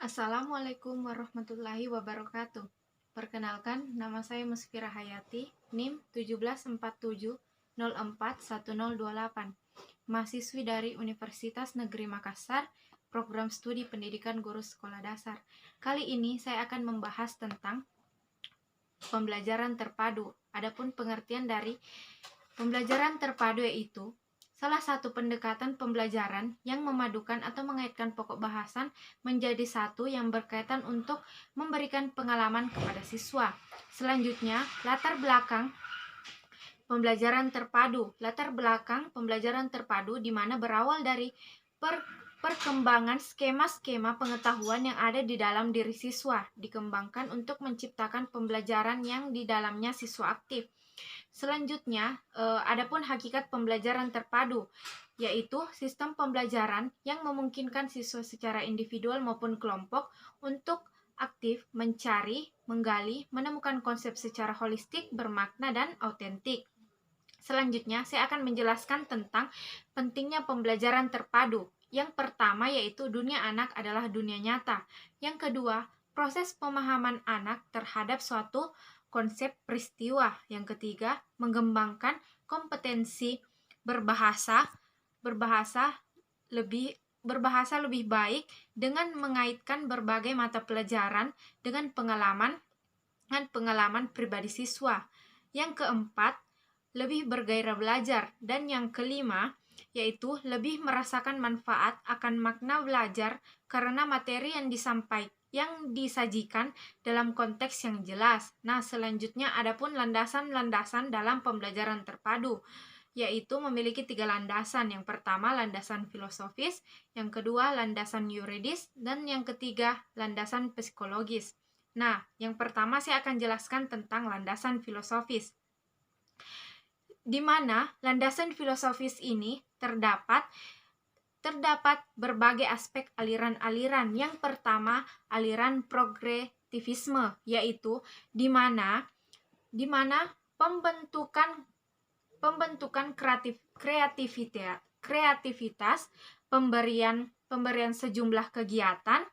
Assalamualaikum warahmatullahi wabarakatuh. Perkenalkan, nama saya Musfira Hayati, NIM 1747041028, mahasiswi dari Universitas Negeri Makassar, Program Studi Pendidikan Guru Sekolah Dasar. Kali ini saya akan membahas tentang pembelajaran terpadu. Adapun pengertian dari pembelajaran terpadu yaitu salah satu pendekatan pembelajaran yang memadukan atau mengaitkan pokok bahasan menjadi satu yang berkaitan untuk memberikan pengalaman kepada siswa. Selanjutnya, latar belakang pembelajaran terpadu. Latar belakang pembelajaran terpadu di mana berawal dari perkembangan skema-skema pengetahuan yang ada di dalam diri siswa, dikembangkan untuk menciptakan pembelajaran yang di dalamnya siswa aktif. Selanjutnya, adapun hakikat pembelajaran terpadu, yaitu sistem pembelajaran yang memungkinkan siswa secara individual maupun kelompok untuk aktif mencari, menggali, menemukan konsep secara holistik, bermakna, dan autentik. Selanjutnya, saya akan menjelaskan tentang pentingnya pembelajaran terpadu. Yang pertama yaitu dunia anak adalah dunia nyata. Yang kedua, proses pemahaman anak terhadap suatu konsep peristiwa. Yang ketiga, mengembangkan kompetensi berbahasa lebih baik dengan mengaitkan berbagai mata pelajaran dengan pengalaman pribadi siswa. Yang keempat, lebih bergairah belajar. Dan yang kelima, yaitu lebih merasakan manfaat akan makna belajar karena materi yang disajikan dalam konteks yang jelas. Nah, selanjutnya adapun landasan-landasan dalam pembelajaran terpadu, yaitu memiliki 3 landasan. Yang pertama, landasan filosofis, yang kedua, landasan yuridis, dan yang ketiga, landasan psikologis. Nah, yang pertama saya akan jelaskan tentang landasan filosofis, di mana landasan filosofis ini terdapat berbagai aspek aliran-aliran. Yang pertama, aliran progresivisme, yaitu di mana pembentukan kreativitas, pemberian sejumlah kegiatan,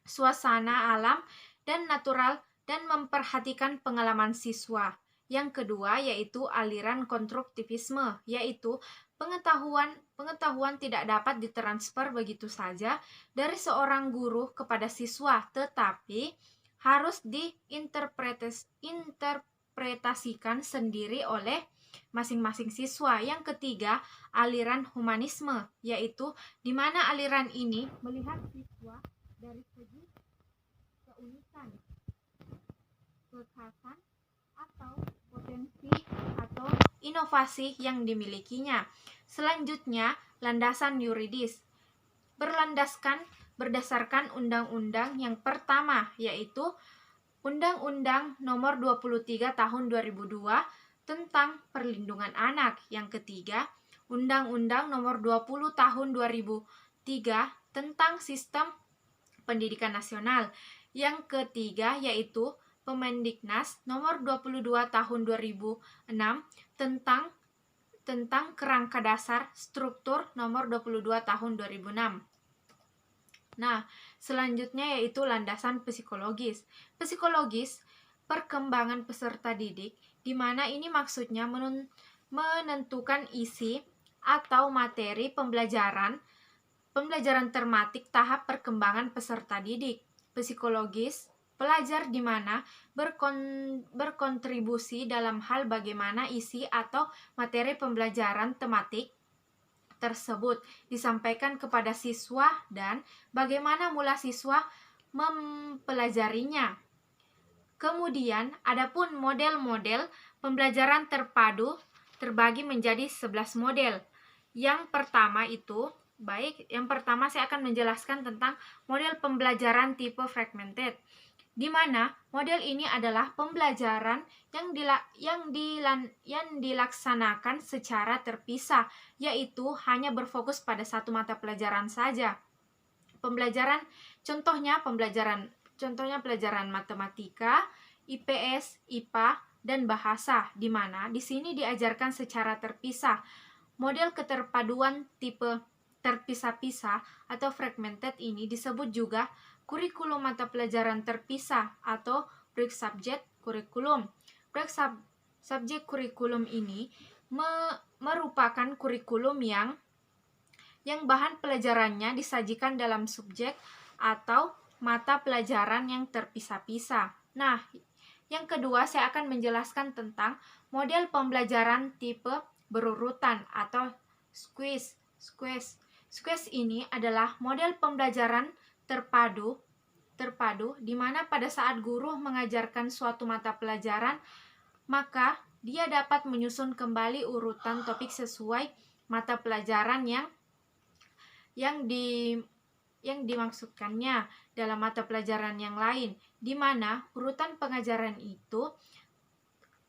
suasana alam dan natural, dan memperhatikan pengalaman siswa. Yang kedua yaitu aliran konstruktivisme, yaitu pengetahuan tidak dapat ditransfer begitu saja dari seorang guru kepada siswa, tetapi harus diinterpretasikan sendiri oleh masing-masing siswa. Yang ketiga, aliran humanisme, yaitu di mana aliran ini melihat siswa dari segi keunikan, kekhasan, atau potensi atau inovasi yang dimilikinya. Selanjutnya, landasan yuridis berdasarkan undang-undang. Yang pertama yaitu Undang-Undang Nomor 23 Tahun 2002 tentang Perlindungan Anak. Yang ketiga, Undang-Undang Nomor 20 Tahun 2003 tentang Sistem Pendidikan Nasional. Yang ketiga yaitu Permendiknas Nomor 22 Tahun 2006 tentang Kerangka Dasar Struktur Nomor 22 Tahun 2006. Nah, selanjutnya yaitu landasan psikologis. Psikologis perkembangan peserta didik, di mana ini maksudnya menentukan isi atau materi pembelajaran tematik tahap perkembangan peserta didik. Psikologis pelajar di mana berkontribusi dalam hal bagaimana isi atau materi pembelajaran tematik tersebut disampaikan kepada siswa dan bagaimana mula siswa mempelajarinya. Kemudian, adapun model-model pembelajaran terpadu terbagi menjadi 11 model. Yang pertama saya akan menjelaskan tentang model pembelajaran tipe fragmented, di mana model ini adalah pembelajaran yang dilaksanakan secara terpisah, yaitu hanya berfokus pada satu mata pelajaran saja. Contohnya pelajaran matematika, IPS, IPA, dan bahasa, di mana di sini diajarkan secara terpisah. Model keterpaduan tipe terpisah-pisah atau fragmented ini disebut juga kurikulum mata pelajaran terpisah atau break subject kurikulum. Break subject kurikulum ini merupakan kurikulum yang bahan pelajarannya disajikan dalam subjek atau mata pelajaran yang terpisah-pisah. Nah, yang kedua saya akan menjelaskan tentang model pembelajaran tipe berurutan atau squeeze. Squeeze ini adalah model pembelajaran terpadu di mana pada saat guru mengajarkan suatu mata pelajaran, maka dia dapat menyusun kembali urutan topik sesuai mata pelajaran yang dimaksudkannya dalam mata pelajaran yang lain, di mana urutan pengajaran itu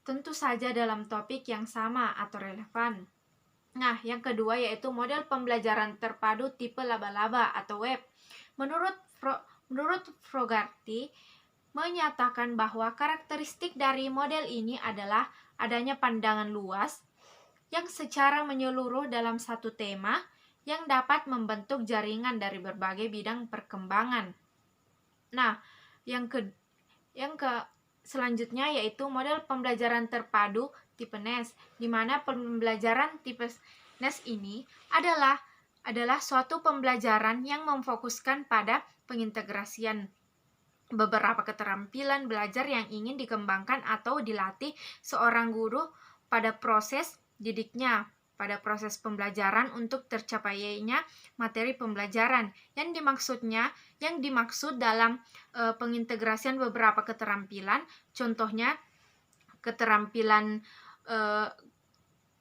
tentu saja dalam topik yang sama atau relevan. Nah, yang kedua yaitu model pembelajaran terpadu tipe laba-laba atau web. Menurut Fogarty menyatakan bahwa karakteristik dari model ini adalah adanya pandangan luas yang secara menyeluruh dalam satu tema yang dapat membentuk jaringan dari berbagai bidang perkembangan. Nah, selanjutnya yaitu model pembelajaran terpadu tipe NES, di mana pembelajaran tipe NES ini adalah suatu pembelajaran yang memfokuskan pada pengintegrasian beberapa keterampilan belajar yang ingin dikembangkan atau dilatih seorang guru pada proses didiknya, pada proses pembelajaran untuk tercapainya materi pembelajaran. Yang dimaksud dalam pengintegrasian beberapa keterampilan, contohnya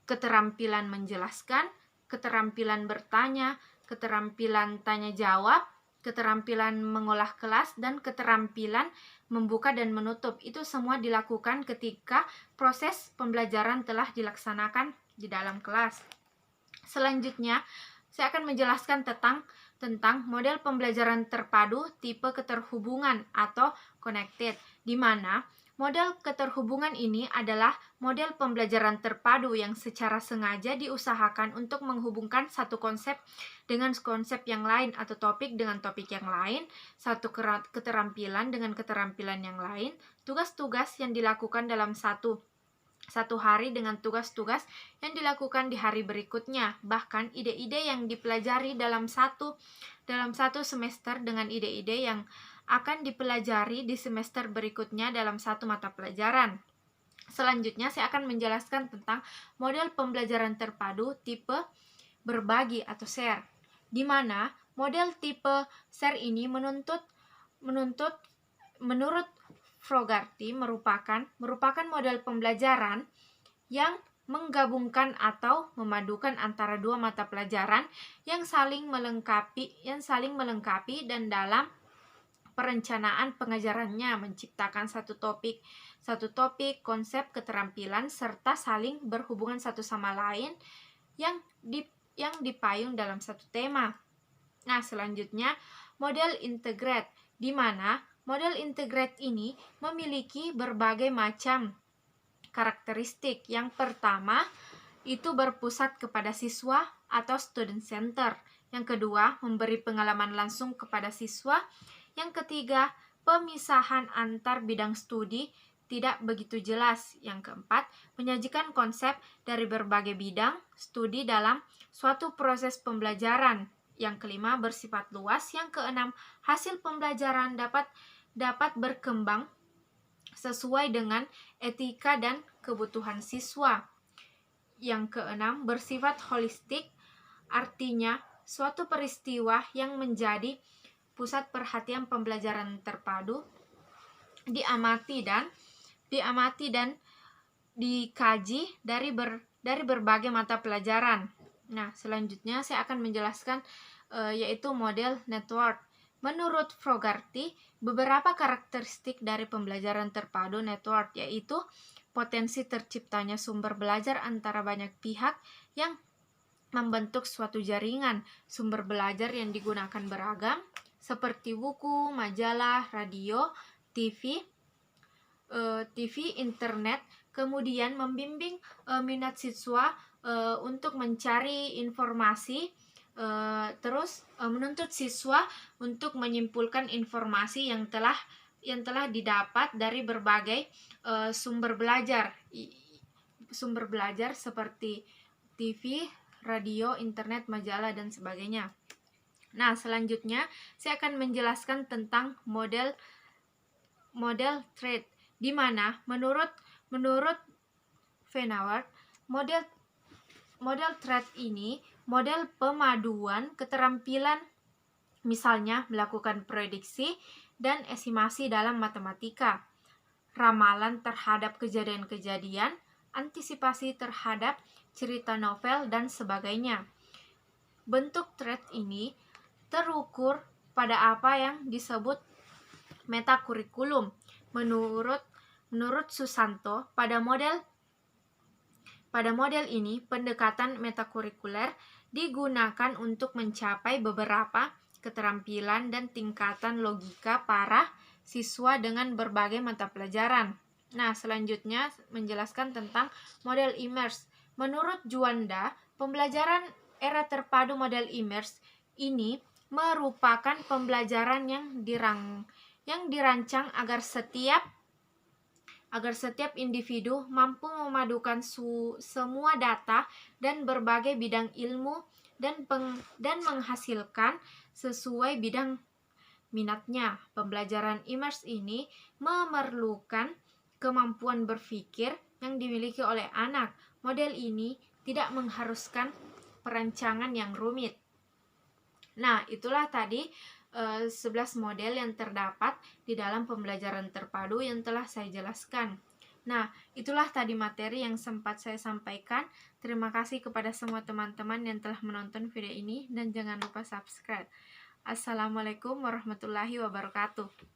keterampilan menjelaskan, keterampilan bertanya, keterampilan tanya jawab, keterampilan mengolah kelas, dan keterampilan membuka dan menutup. Itu semua dilakukan ketika proses pembelajaran telah dilaksanakan di dalam kelas. Selanjutnya, saya akan menjelaskan tentang model pembelajaran terpadu tipe keterhubungan atau connected, di mana model keterhubungan ini adalah model pembelajaran terpadu yang secara sengaja diusahakan untuk menghubungkan satu konsep dengan konsep yang lain atau topik dengan topik yang lain, satu keterampilan dengan keterampilan yang lain, tugas-tugas yang dilakukan dalam satu hari dengan tugas-tugas yang dilakukan di hari berikutnya, bahkan ide-ide yang dipelajari dalam satu semester dengan ide-ide yang akan dipelajari di semester berikutnya dalam satu mata pelajaran. Selanjutnya saya akan menjelaskan tentang model pembelajaran terpadu tipe berbagi atau share, di mana model tipe share ini menurut Fogarty merupakan model pembelajaran yang menggabungkan atau memadukan antara dua mata pelajaran yang saling melengkapi dan dalam perencanaan pengajarannya menciptakan satu topik, konsep, keterampilan serta saling berhubungan satu sama lain yang dipayung dalam satu tema. Nah, selanjutnya model integrate, di mana model integrate ini memiliki berbagai macam karakteristik. Yang pertama, itu berpusat kepada siswa atau student center. Yang kedua, memberi pengalaman langsung kepada siswa. Yang ketiga, pemisahan antar bidang studi tidak begitu jelas. Yang keempat, menyajikan konsep dari berbagai bidang studi dalam suatu proses pembelajaran. Yang kelima, bersifat luas. Yang keenam, hasil pembelajaran dapat berkembang sesuai dengan etika dan kebutuhan siswa. Yang keenam, bersifat holistik, artinya suatu peristiwa yang menjadi pusat perhatian pembelajaran terpadu diamati dan dikaji dari berbagai mata pelajaran. Nah, selanjutnya saya akan menjelaskan yaitu model network. Menurut Fogarty, beberapa karakteristik dari pembelajaran terpadu network yaitu potensi terciptanya sumber belajar antara banyak pihak yang membentuk suatu jaringan. Sumber belajar yang digunakan beragam, seperti buku, majalah, radio, TV, internet, kemudian membimbing minat siswa untuk mencari informasi menuntut siswa untuk menyimpulkan informasi yang telah didapat dari berbagai sumber belajar seperti TV, radio, internet, majalah, dan sebagainya. Nah, selanjutnya saya akan menjelaskan tentang model threat, di mana menurut Venaward, model threat ini model pemaduan keterampilan, misalnya melakukan prediksi dan estimasi dalam matematika, ramalan terhadap kejadian-kejadian, antisipasi terhadap cerita novel, dan sebagainya. Bentuk threat ini terukur pada apa yang disebut metakurikulum. Menurut Susanto, pada model ini pendekatan metakurikuler digunakan untuk mencapai beberapa keterampilan dan tingkatan logika para siswa dengan berbagai mata pelajaran. Nah, selanjutnya menjelaskan tentang model Immerse. Menurut Juanda, pembelajaran era terpadu model Immerse ini merupakan pembelajaran yang dirancang agar setiap individu mampu memadukan semua data dan berbagai bidang ilmu dan menghasilkan sesuai bidang minatnya. Pembelajaran Immerse ini memerlukan kemampuan berpikir yang dimiliki oleh anak. Model ini tidak mengharuskan perancangan yang rumit. Nah, itulah tadi 11 model yang terdapat di dalam pembelajaran terpadu yang telah saya jelaskan. Nah, itulah tadi materi yang sempat saya sampaikan. Terima kasih kepada semua teman-teman yang telah menonton video ini, dan jangan lupa subscribe. Assalamualaikum warahmatullahi wabarakatuh.